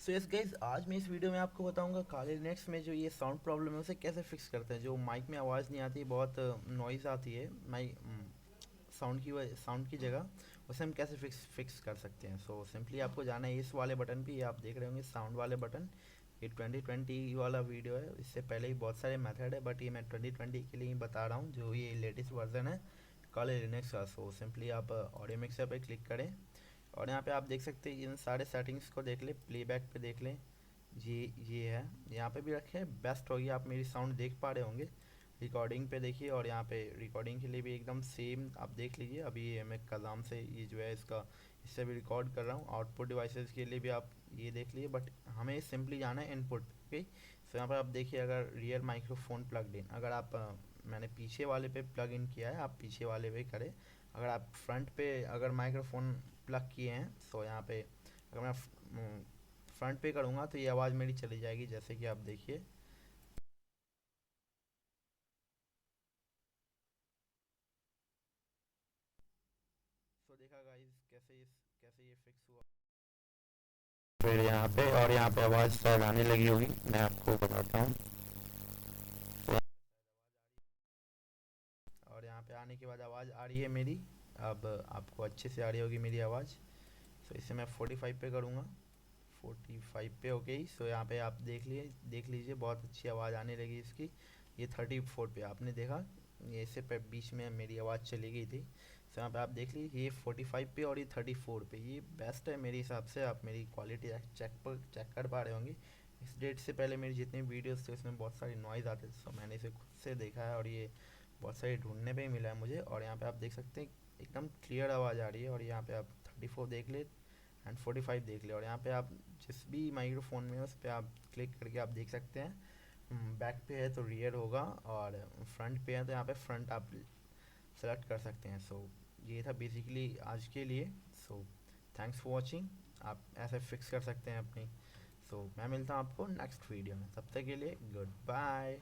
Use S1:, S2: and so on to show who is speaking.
S1: So yes guys, आज मैं इस वीडियो में आपको बताऊंगा काले लिनक्स में जो ये साउंड प्रॉब्लम है उसे कैसे फिक्स करते हैं। जो माइक में आवाज़ नहीं आती, बहुत नॉइज़ आती है माइक साउंड की जगह, उसे हम कैसे फिक्स कर सकते हैं। सो सिंपली आपको जाना है इस वाले बटन पे, ये आप देख रहे होंगे साउंड वाले बटन। ये 2020 वाला वीडियो है, इससे पहले ही बहुत सारे मेथड है बट ये मैं 2020 के लिए ही बता रहा हूँ, जो ये लेटेस्ट वर्जन है काले लिनक्स का। सो सिंपली आप ऑडियो मिक्सर पे क्लिक करें और यहाँ पे आप देख सकते हैं इन सारे सेटिंग्स को देख लें, प्लेबैक पे देख लें। ये है, यहाँ पे भी रखें, बेस्ट होगी। आप मेरी साउंड देख पा रहे होंगे। रिकॉर्डिंग पे देखिए और यहाँ पे रिकॉर्डिंग के लिए भी एकदम सेम आप देख लीजिए। अभी ये मैं कलाम से ये जो है इसका, इससे भी रिकॉर्ड कर रहा हूँ। आउटपुट डिवाइसेस के लिए भी आप ये देख लीजिए, बट हमें सिंपली जाना है इनपुट। ओके, सो यहाँ पर आप देखिए, अगर रियर माइक्रोफोन प्लग इन, अगर आप मैंने पीछे वाले पे प्लग इन किया है, आप पीछे वाले पे करें। अगर आप फ्रंट पे अगर माइक्रोफोन प्लग किए हैं, सो यहाँ पे अगर मैं फ्रंट पे करूँगा तो ये आवाज़ मेरी चली जाएगी, जैसे कि आप देखिए। सो देखा गाइस कैसे ये फिक्स हुआ फिर यहाँ पे, और यहाँ पे आवाज़ शायद आने लगी होगी, मैं आपको बताता हूँ। और यहाँ पे आने के बाद आवाज़ आ रही है मेरी, अब आपको अच्छे से आ रही होगी मेरी आवाज़। सो इसे मैं 45 पे करूँगा, 45 पे। ओके, सो यहाँ पे आप देख लीजिए बहुत अच्छी आवाज़ आने लगी इसकी। ये 34 पे आपने देखा, ये इससे पे बीच में मेरी आवाज़ चली गई थी। सो यहाँ पे आप देख लीजिए, ये 45 पे और ये 34 पे, ये बेस्ट है मेरे हिसाब से। आप मेरी क्वालिटी चेक कर पा रहे होंगे। इस डेट से पहले मेरी जितनी वीडियोस थे उसमें बहुत सारी नॉइज़ आते थे, सो मैंने इसे खुद से देखा है और ये बहुत सारी ढूंढने पे ही मिला है मुझे। और यहाँ पे आप देख सकते हैं एकदम क्लियर आवाज़ आ रही है। और यहाँ पे आप 34 देख ले एंड 45 देख ले, और यहाँ पे आप जिस भी माइक्रोफोन में है उस पर आप क्लिक करके आप देख सकते हैं। बैक पे है तो रियर होगा, और फ्रंट पे है तो यहाँ पे फ्रंट आप सेलेक्ट कर सकते हैं। सो ये था बेसिकली आज के लिए। So thanks for watching. आप ऐसे फिक्स कर सकते हैं अपनी। सो मैं मिलता हूँ आपको नेक्स्ट वीडियो में, तब तक के लिए गुड बाय।